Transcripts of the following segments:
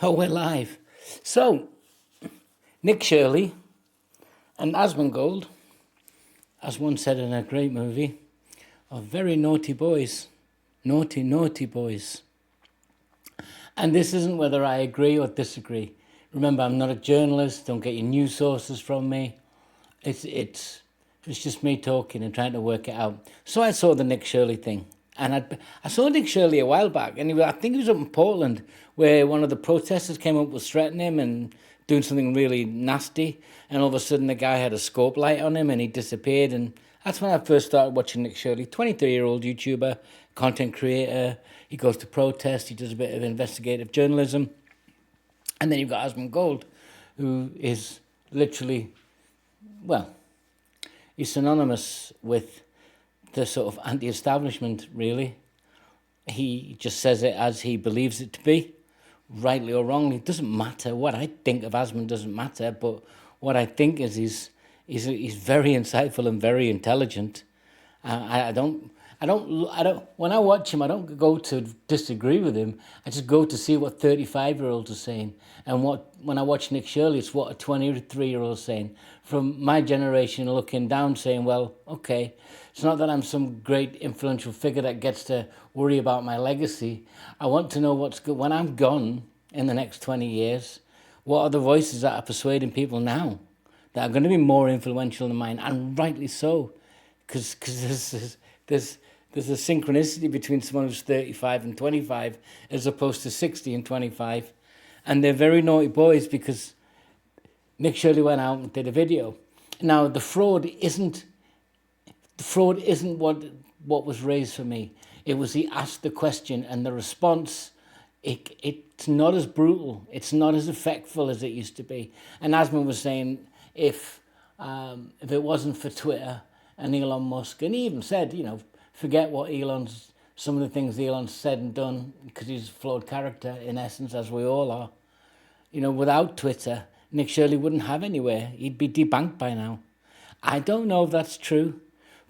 Oh, we're live. So, Nick Shirley and Asmongold, as one said in a great movie, are very naughty boys. Naughty, naughty boys. And this isn't whether I agree or disagree. Remember, I'm not a journalist. Don't get your news sources from me. It's just me talking and trying to work it out. So I saw the Nick Shirley thing. And I saw Nick Shirley a while back, and I think he was up in Portland, where one of the protesters came up, was threatening him and doing something really nasty, and all of a sudden the guy had a scope light on him and he disappeared. And that's when I first started watching Nick Shirley, 23-year-old YouTuber, content creator. He goes to protest, he does a bit of investigative journalism. And then you've got Asmongold, who is literally, well, he's synonymous with the sort of anti-establishment, really. He just says it as he believes it to be, rightly or wrongly. It doesn't matter. What I think of Asmon doesn't matter, but what I think is he's very insightful and very intelligent. I don't. When I watch him, I don't go to disagree with him. I just go to see what 35-year-olds are saying, and when I watch Nick Shirley, it's what a 23-year-old is saying. From my generation, looking down, saying, "Well, okay, it's not that I'm some great influential figure that gets to worry about my legacy. I want to know what's good when I'm gone in the next 20 years. What are the voices that are persuading people now that are going to be more influential than mine, and rightly so, because there's a synchronicity between someone who's 35 and 25 as opposed to 60 and 25. And they're very naughty boys because Nick Shirley went out and did a video. Now, the fraud isn't what was raised for me. It was he asked the question and the response, it's not as brutal. It's not as effectful as it used to be. And Asman was saying if it wasn't for Twitter and Elon Musk, and he even said, forget what some of the things Elon's said and done, because he's a flawed character in essence, as we all are. Without Twitter, Nick Shirley wouldn't have anywhere. He'd be debunked by now. I don't know if that's true,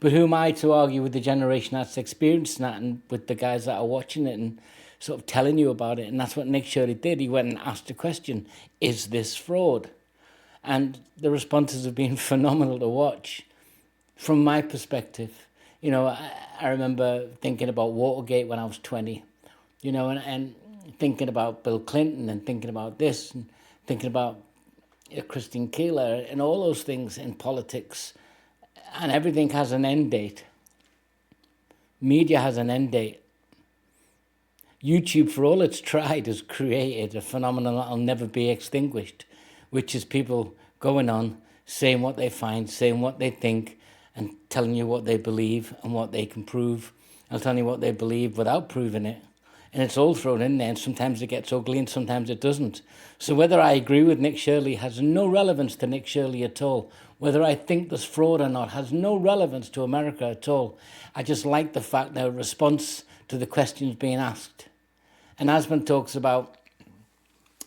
but who am I to argue with the generation that's experiencing that and with the guys that are watching it and sort of telling you about it? And that's what Nick Shirley did. He went and asked the question, is this fraud? And the responses have been phenomenal to watch from my perspective. I remember thinking about Watergate when I was 20, and thinking about Bill Clinton and thinking about this and thinking about Christine Keeler and all those things in politics. And everything has an end date. Media has an end date. YouTube, for all it's tried, has created a phenomenon that will never be extinguished, which is people going on, saying what they find, saying what they think, and telling you what they believe and what they can prove, and telling you what they believe without proving it. And it's all thrown in there, and sometimes it gets ugly and sometimes it doesn't. So whether I agree with Nick Shirley has no relevance to Nick Shirley at all. Whether I think there's fraud or not has no relevance to America at all. I just like the fact that a response to the questions being asked. And Asman talks about,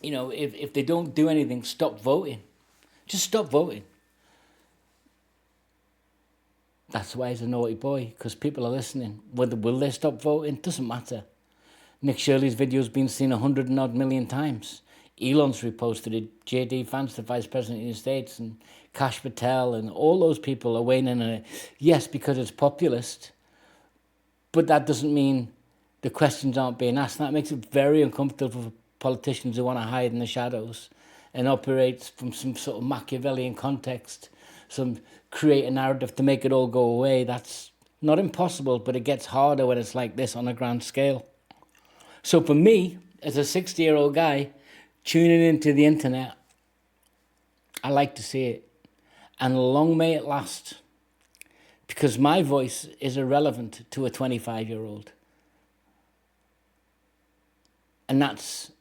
if they don't do anything, stop voting. Just stop voting. That's why he's a naughty boy, because people are listening. Whether will they stop voting? Doesn't matter. Nick Shirley's video's been seen 100 and odd million times. Elon's reposted it. J.D. Vance, the Vice President of the United States, and Kash Patel, and all those people are weighing in on it. Yes, because it's populist, but that doesn't mean the questions aren't being asked. That makes it very uncomfortable for politicians who want to hide in the shadows and operate from some sort of Machiavellian context, create a narrative to make it all go away. That's not impossible, but it gets harder when it's like this on a grand scale. So for me, as a 60-year-old guy, tuning into the internet, I like to see it. And long may it last, because my voice is irrelevant to a 25-year-old. And that's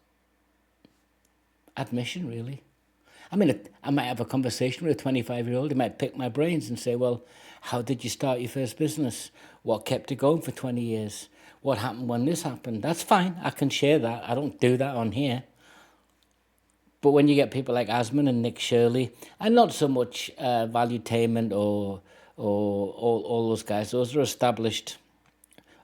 admission, really. I mean, I might have a conversation with a 25-year-old. He might pick my brains and say, well, how did you start your first business? What kept it going for 20 years? What happened when this happened? That's fine. I can share that. I don't do that on here. But when you get people like Asman and Nick Shirley, and not so much Valuetainment or all those guys, those are established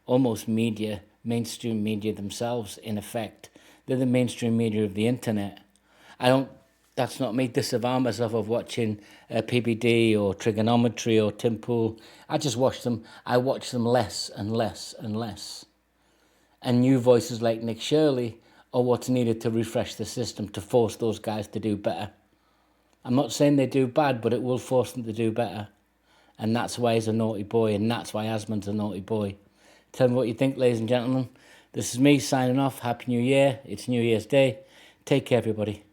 almost media, mainstream media themselves, in effect. They're the mainstream media of the internet. That's not me disavow myself of watching PBD or Trigonometry or Tim Pool. I just watch them. I watch them less and less and less. And new voices like Nick Shirley are what's needed to refresh the system, to force those guys to do better. I'm not saying they do bad, but it will force them to do better. And that's why he's a naughty boy, and that's why Asmund's a naughty boy. Tell me what you think, ladies and gentlemen. This is me signing off. Happy New Year. It's New Year's Day. Take care, everybody.